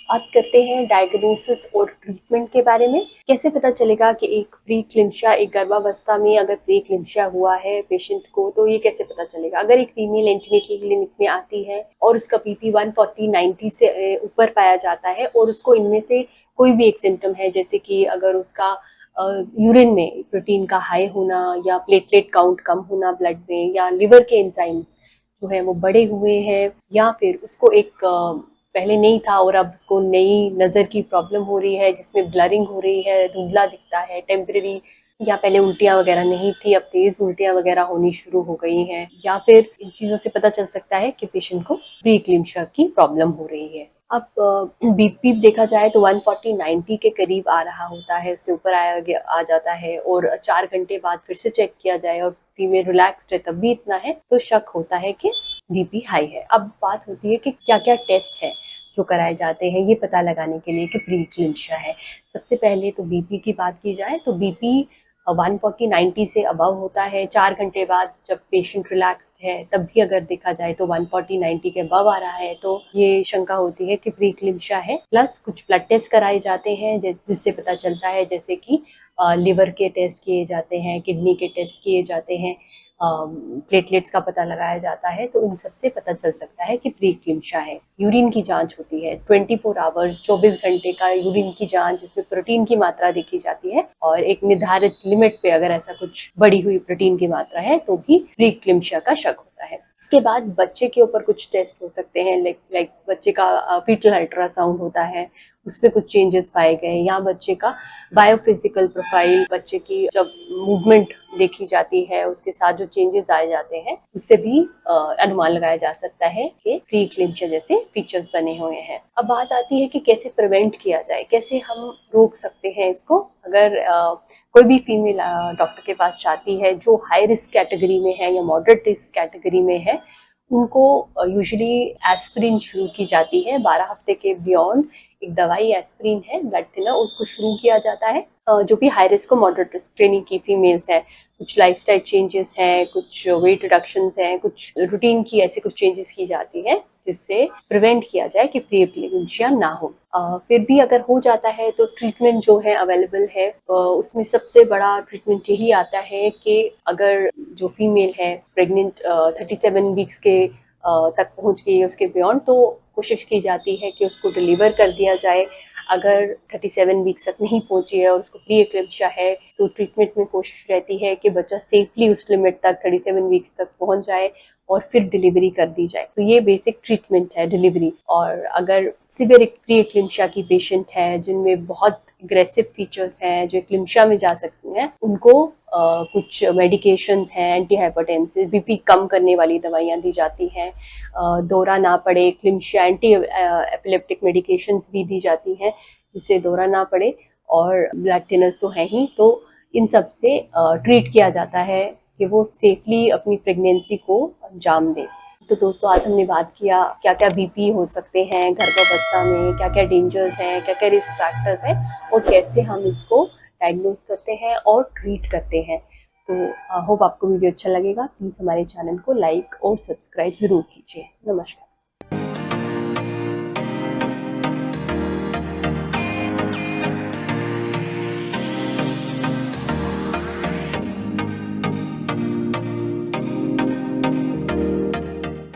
बात करते हैं डायग्नोसिस और ट्रीटमेंट के बारे में। कैसे पता चलेगा कि एक प्रीक्लिम्शिया, एक गर्भावस्था में अगर प्रीक्लिम्शिया हुआ है पेशेंट को, तो ये कैसे पता चलेगा? अगर एक फीमेल एंटीनेटल क्लिनिक में आती है और उसका बीपी 140/90 से ऊपर पाया जाता है और उसको इनमें से कोई भी एक सिम्टम है, जैसे कि अगर उसका यूरिन में प्रोटीन का हाई होना या प्लेटलेट काउंट कम होना ब्लड में, या लिवर के एंजाइम्स जो है वो बढ़े हुए हैं, या फिर उसको एक पहले नहीं था और अब उसको नई नज़र की प्रॉब्लम हो रही है जिसमें ब्लरिंग हो रही है, धुंधला दिखता है टेम्परेरी, या पहले उल्टियाँ वगैरह नहीं थी अब तेज उल्टियाँ वगैरह होनी शुरू हो गई हैं, या फिर इन चीज़ों से पता चल सकता है कि पेशेंट को प्रीक्लिम्शिया की प्रॉब्लम हो रही है। अब बीपी देखा जाए तो 140/90 के करीब आ रहा होता है, इससे ऊपर आ जाता है और 4 घंटे बाद फिर से चेक किया जाए और फीमेल रिलैक्स्ड है तब भी इतना है, तो शक होता है कि बीपी हाई है। अब बात होती है कि क्या क्या टेस्ट है जो कराए जाते हैं ये पता लगाने के लिए कि प्रीक्लिम्शिया है। सबसे पहले तो बीपी की बात की जाए तो बीपी 140/90 से अबव होता है। 4 घंटे बाद जब पेशेंट रिलैक्स्ड है तब भी अगर देखा जाए तो 140/90 के अबव आ रहा है तो ये शंका होती है कि प्रीक्लिम्शिया है। प्लस कुछ ब्लड टेस्ट कराए जाते हैं जिससे पता चलता है, जैसे कि लिवर के टेस्ट किए जाते हैं, किडनी के टेस्ट किए जाते हैं, प्लेटलेट्स का पता लगाया जाता है, तो इन सब से पता चल सकता है कि प्रीक्लिम्शिया है। यूरिन की जांच होती है 24 आवर्स 24 घंटे का यूरिन की जांच, जिसमें प्रोटीन की मात्रा देखी जाती है और एक निर्धारित लिमिट पे अगर ऐसा कुछ बढ़ी हुई प्रोटीन की मात्रा है तो भी प्रीक्लिम्शिया का शक होता है। इसके बाद बच्चे के ऊपर कुछ टेस्ट हो सकते हैं, लाइक बच्चे का फीटल अल्ट्रासाउंड होता है, उसमें कुछ चेंजेस पाए गए, या बच्चे का बायोफिजिकल प्रोफाइल, बच्चे की जब मूवमेंट देखी जाती है उसके साथ जो चेंजेस आए जाते हैं उससे भी अनुमान लगाया जा सकता है कि प्रीक्लिम्शिया जैसे फीचर्स बने हुए हैं। अब बात आती है कि कैसे प्रिवेंट किया जाए, कैसे हम रोक सकते हैं इसको। अगर कोई भी फीमेल डॉक्टर के पास जाती है जो हाई रिस्क कैटेगरी में है या मॉडरेट रिस्क कैटेगरी में है, उनको यूजुअली एस्पिरिन शुरू की जाती है 12 हफ्ते के बियॉन्ड। एक दवाई एस्पिरिन है, ब्लड थिनर, उसको शुरू किया जाता है जो भी हाई रिस्क और मॉडरेट रिस्क ट्रेनिंग की फीमेल्स है। कुछ लाइफस्टाइल चेंजेस हैं, कुछ वेट रिडक्शंस हैं, कुछ रूटीन की ऐसे कुछ चेंजेस की जाती है जिससे प्रिवेंट किया जाए कि प्रीक्लिम्शिया ना हो। फिर भी अगर हो जाता है तो ट्रीटमेंट जो है अवेलेबल है, उसमें सबसे बड़ा ट्रीटमेंट यही आता है कि अगर जो फीमेल है प्रेग्नेंट 37 वीक्स के तक पहुंच गई है उसके बियॉन्ड, तो कोशिश की जाती है कि उसको डिलीवर कर दिया जाए। अगर 37 वीक्स तक नहीं पहुंची है और उसको प्रीक्लिम्शिया है तो ट्रीटमेंट में कोशिश रहती है कि बच्चा सेफली उस लिमिट तक 37 वीक्स तक पहुंच जाए और फिर डिलीवरी कर दी जाए। तो ये बेसिक ट्रीटमेंट है डिलीवरी। और अगर सिवियर प्रीक्लिम्शिया की पेशेंट है जिनमें बहुत एग्रेसिव फीचर्स हैं जो क्लिम्शिया में जा सकती हैं, उनको कुछ मेडिकेशंस हैं, एंटी हाइपरटेंसिव, बीपी कम करने वाली दवाइयाँ दी जाती हैं, दौरा ना पड़े, क्लिम्शिया एंटी एपिलेप्टिक मेडिकेशंस भी दी जाती हैं जिससे दौरा ना पड़े, और ब्लड थिनर्स तो हैं ही, तो इन सब से ट्रीट किया जाता है कि वो सेफली अपनी प्रेगनेंसी को अंजाम दें। तो दोस्तों आज हमने बात किया क्या क्या बीपी हो सकते हैं गर्भावस्था में, क्या क्या डेंजर्स हैं, क्या क्या रिस्क फैक्टर्स हैं और कैसे हम इसको डायग्नोज करते हैं और ट्रीट करते हैं। तो होप आपको वीडियो अच्छा लगेगा। प्लीज़ हमारे चैनल को लाइक और सब्सक्राइब ज़रूर कीजिए। नमस्कार।